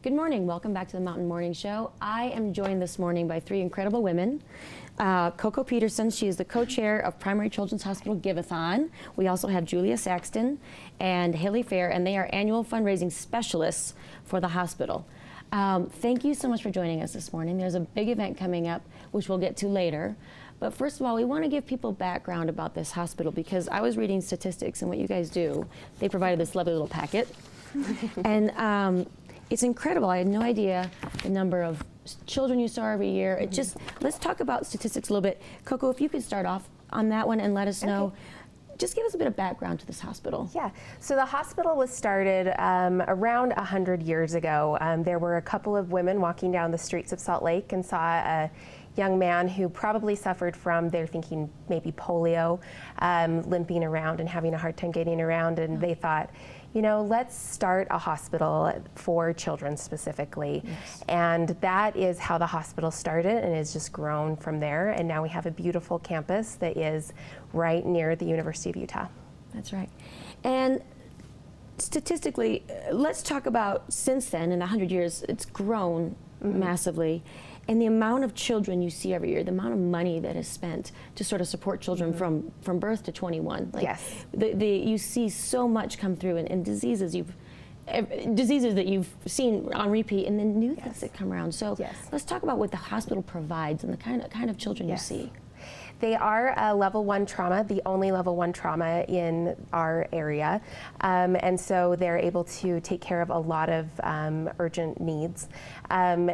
Good morning. Welcome back to the Mountain Morning Show. I am joined this morning by three incredible women. Coco Peterson, she is the co-chair of Primary Children's Hospital Give-A-Thon. We also have Julia Saxton and Hailey Farr, and they are annual fundraising specialists for the hospital. Thank you so much for joining us this morning. There's a big event coming up, which we'll get to later. But first of all, we want to give people background about this hospital because I was reading statistics and what you guys do. They provided this lovely little packet. And it's incredible. I had no idea the number of children you saw every year. It just, let's talk about statistics a little bit. Coco, if you could start off on that one and let us know, just give us a bit of background to this hospital. Yeah, so the hospital was started around 100 years ago. There were a couple of women walking down the streets of Salt Lake and saw a young man who probably suffered from, they're thinking maybe polio, limping around and having a hard time getting around, and they thought, you know, let's start a hospital for children specifically. Yes. And that is how the hospital started, and has just grown from there. And now we have a beautiful campus that is right near the University of Utah. That's right. And statistically, let's talk about since then, in 100 years, it's grown massively. And the amount of children you see every year, the amount of money that is spent to sort of support children from birth to 21. Like, yes. You see so much come through, and diseases that you've seen on repeat, and then new things that come around. So let's talk about what the hospital provides and the kind of children you see. They are a level 1 trauma, the only level 1 trauma in our area. And so they're able to take care of a lot of urgent needs. And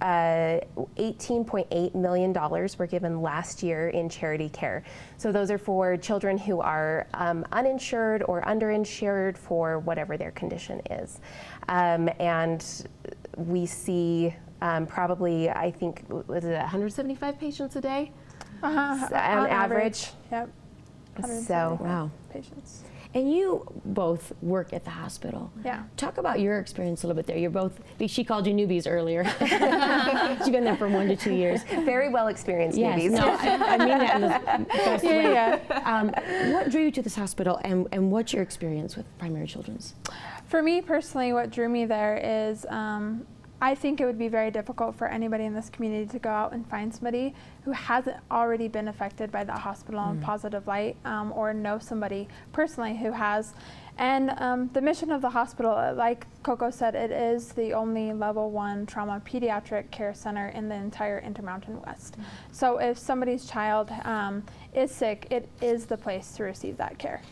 $18.8 million were given last year in charity care. So those are for children who are uninsured or underinsured for whatever their condition is. And we see probably, I think, was it 175 patients a day? On average. Yep. So, wow. Patients. And you both work at the hospital. Yeah. Talk about your experience a little bit there. You're both, she called you newbies earlier. You've been there for 1 to 2 years. Very well experienced newbies. No, I mean that in the best way. What drew you to this hospital, and what's your experience with primary children's? For me personally, what drew me there is I think it would be very difficult for anybody in this community to go out and find somebody who hasn't already been affected by the hospital in a positive light, or know somebody personally who has. And the mission of the hospital, like Coco said, it is the only level 1 trauma pediatric care center in the entire Intermountain West. So if somebody's child is sick, it is the place to receive that care.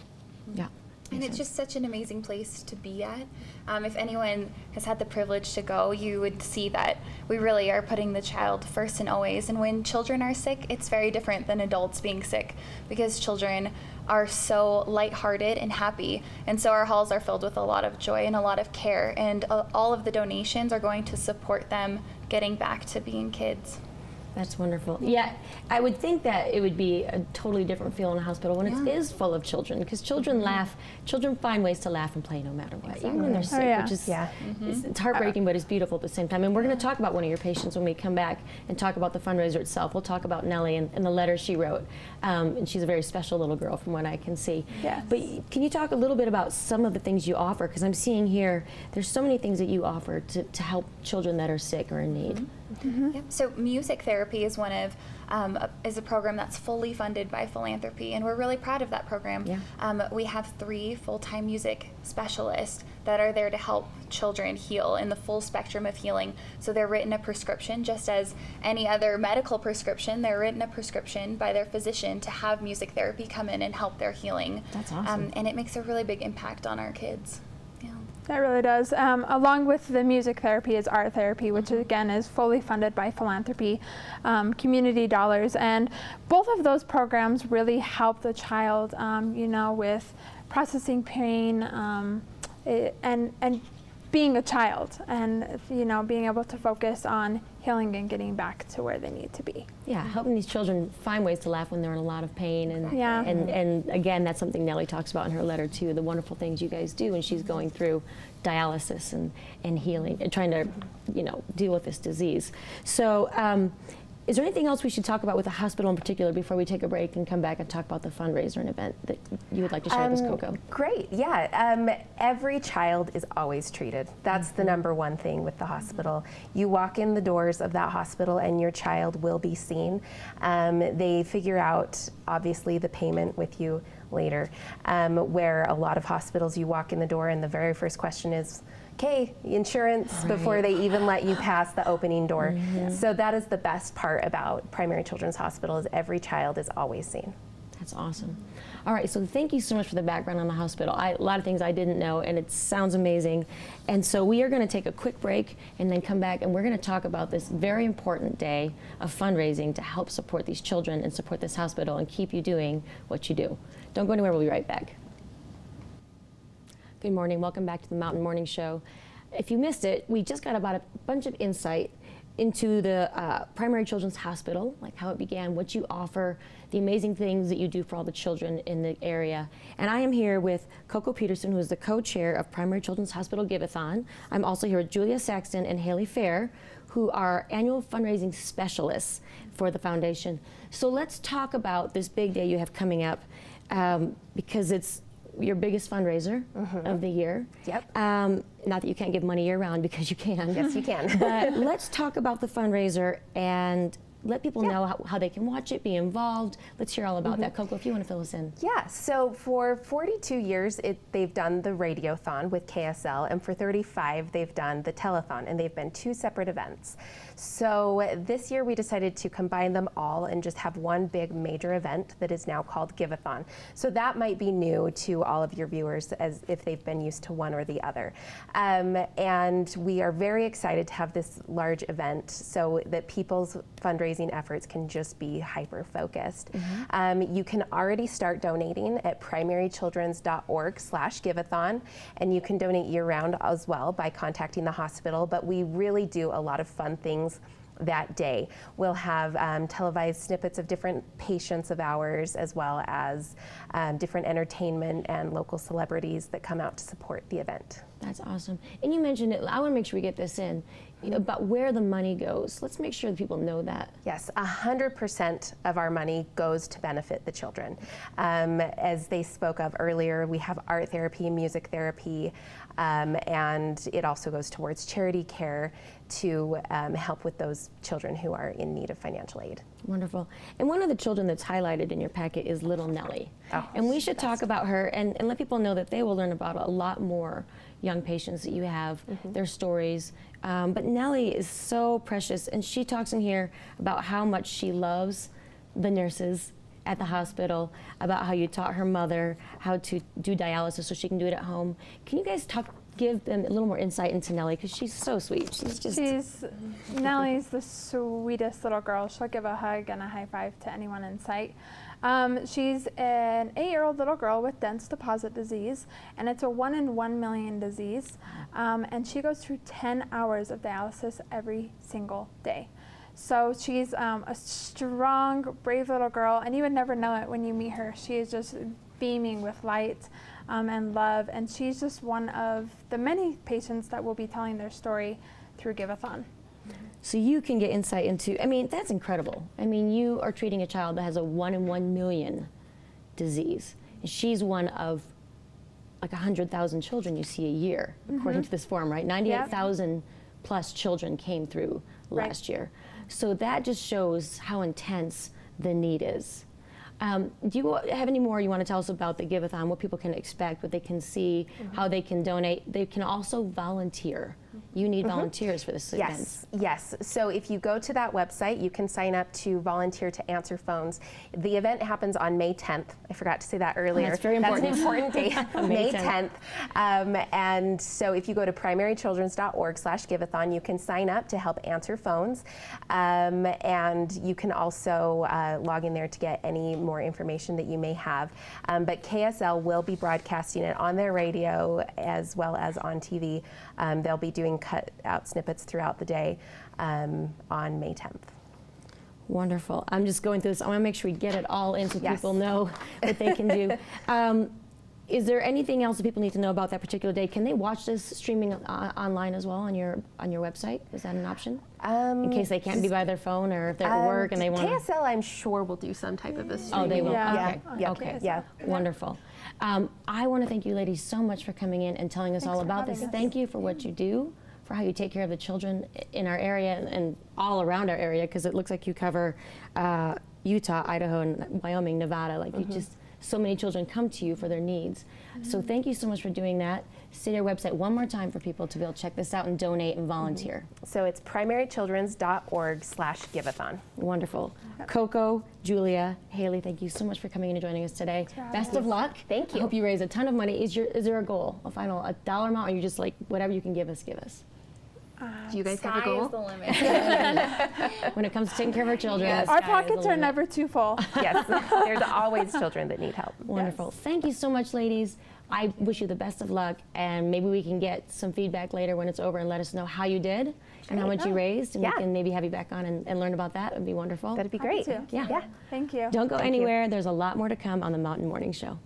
Yeah. And it's just such an amazing place to be at. If anyone has had the privilege to go, you would see that we really are putting the child first and always. And when children are sick, it's very different than adults being sick, because children are so lighthearted and happy. And so our halls are filled with a lot of joy and a lot of care. And all of the donations are going to support them getting back to being kids. That's wonderful. Yeah, I would think that it would be a totally different feel in a hospital when it is full of children, because children laugh. Children find ways to laugh and play no matter what, even when they're sick, which is it's heartbreaking, but it's beautiful at the same time. And we're going to talk about one of your patients when we come back and talk about the fundraiser itself. We'll talk about Nellie and the letter she wrote. And she's a very special little girl from what I can see. Yes. But can you talk a little bit about some of the things you offer? Because I'm seeing here, there's so many things that you offer to help children that are sick or in need. Yep. So music therapy is one of is a program that's fully funded by philanthropy, and we're really proud of that program. Yeah. We have 3 full-time music specialists that are there to help children heal in the full spectrum of healing. So they're written a prescription just as any other medical prescription. They're written a prescription by their physician to have music therapy come in and help their healing. That's awesome. And it makes a really big impact on our kids. That really does. Along with the music therapy is art therapy, which again is fully funded by philanthropy, community dollars, and both of those programs really help the child, you know, with processing pain and being a child, and you know, being able to focus on healing and getting back to where they need to be. Yeah, helping these children find ways to laugh when they're in a lot of pain, and again, that's something Nellie talks about in her letter too, the wonderful things you guys do when she's going through dialysis and healing and trying to, you know, deal with this disease. So Is there anything else we should talk about with the hospital in particular before we take a break and come back and talk about the fundraiser and event that you would like to share with us, Coco? Great, yeah. Every child is always treated. That's the number one thing with the hospital. You walk in the doors of that hospital and your child will be seen. They figure out, obviously, the payment with you later, where a lot of hospitals you walk in the door and the very first question is, okay, insurance, before they even let you pass the opening door. So that is the best part about Primary Children's Hospital, is every child is always seen. That's awesome. All right, so thank you so much for the background on the hospital. A lot of things I didn't know, and it sounds amazing. And so we are going to take a quick break and then come back, and we're going to talk about this very important day of fundraising to help support these children and support this hospital and keep you doing what you do. Don't go anywhere, we'll be right back. Good morning, welcome back to the Mountain Morning Show. If you missed it, we just got about a bunch of insight into the Primary Children's Hospital, like how it began, what you offer, the amazing things that you do for all the children in the area. And I am here with Coco Peterson, who is the co-chair of Primary Children's Hospital Give-A-Thon. I'm also here with Julia Saxton and Hailey Farr, who are annual fundraising specialists for the foundation. So let's talk about this big day you have coming up, because it's your biggest fundraiser of the year. Yep. Not that you can't give money year round, because you can. Yes, you can. But let's talk about the fundraiser and let people know how they can watch it, be involved. Let's hear all about that. Coco, if you want to fill us in. Yeah, so for 42 years, they've done the Radiothon with KSL, and for 35, they've done the Telethon, and they've been two separate events. So this year, we decided to combine them all and just have one big major event that is now called Give-A-Thon. So that might be new to all of your viewers, as if they've been used to one or the other. And we are very excited to have this large event so that people's fundraising efforts can just be hyper-focused. You can already start donating at primarychildrens.org/Give-A-Thon, and you can donate year-round as well by contacting the hospital, but we really do a lot of fun things that day. We'll have televised snippets of different patients of ours, as well as different entertainment and local celebrities that come out to support the event. That's awesome. And you mentioned it, I want to make sure we get this in, about where the money goes. Let's make sure that people know that. Yes, 100% of our money goes to benefit the children. As they spoke of earlier, we have art therapy, music therapy, and it also goes towards charity care to help with those children who are in need of financial aid. Wonderful. And one of the children that's highlighted in your packet is little Nellie. Oh, and we should talk about her and let people know that they will learn about a lot more young patients that you have, their stories. But Nellie is so precious, and she talks in here about how much she loves the nurses at the hospital, about how you taught her mother how to do dialysis so she can do it at home. Can you guys give them a little more insight into Nellie, because she's so sweet. Nellie's the sweetest little girl. She'll give a hug and a high five to anyone in sight. She's an 8-year-old little girl with dense deposit disease, and it's a 1 in 1 million disease. And she goes through 10 hours of dialysis every single day. So she's a strong, brave little girl, and you would never know it when you meet her. She is just beaming with light and love, and she's just one of the many patients that will be telling their story through Give-A-Thon. So you can get insight into, I mean, that's incredible. I mean, you are treating a child that has a 1 in 1 million disease. And she's one of like 100,000 children you see a year, according to this form, right? 98,000 plus children came through last year. So that just shows how intense the need is. Do you have any more you want to tell us about the Give-A-Thon, what people can expect, what they can see, how they can donate? They can also volunteer. You need volunteers for this event. Yes. So if you go to that website, you can sign up to volunteer to answer phones. The event happens on May 10th. I forgot to say that earlier. That's very important. That's an important date, May 10th. And so if you go to primarychildrens.org/Give-A-Thon, you can sign up to help answer phones. And you can also log in there to get any more information that you may have. But KSL will be broadcasting it on their radio as well as on TV. They'll be doing cut out snippets throughout the day on May 10th. Wonderful. I'm just going through this. I want to make sure we get it all in so people know what they can do. Is there anything else that people need to know about that particular day? Can they watch this streaming online as well on your website? Is that an option? In case they can't be by their phone, or if they're at work and they want to. KSL, I'm sure, will do some type of a streaming. Oh, they will. Yeah. Okay. Okay. Yeah. Wonderful. I want to thank you ladies so much for coming in and telling us Thanks all for about having this. us. Thank you for what you do, for how you take care of the children in our area and all around our area, because it looks like you cover Utah, Idaho, and Wyoming, Nevada. Like you just, so many children come to you for their needs. So thank you so much for doing that. Say your website one more time for people to be able to check this out and donate and volunteer. So it's primarychildrens.org/Give-A-Thon. Wonderful. Coco, Julia, Hailey, thank you so much for coming and joining us today. Best of luck. Thank you. I hope you raise a ton of money. Is there a goal, a dollar amount, or you just like whatever you can give us, give us? Do you guys have a Sky goal? is the limit. When it comes to taking care of our children, Yes. the Our sky is the pockets are limit. never too full. Yes, there's always children that need help. Wonderful. Thank you so much, ladies. I wish you the best of luck, and maybe we can get some feedback later when it's over and let us know how you did and how much you raised, and Yeah. we can maybe have you back on and learn about that. It would be wonderful. That'd be Happy great. to. Yeah. Yeah. Thank you. Don't go Thank you. anywhere. There's a lot more to come on the Mountain Morning Show.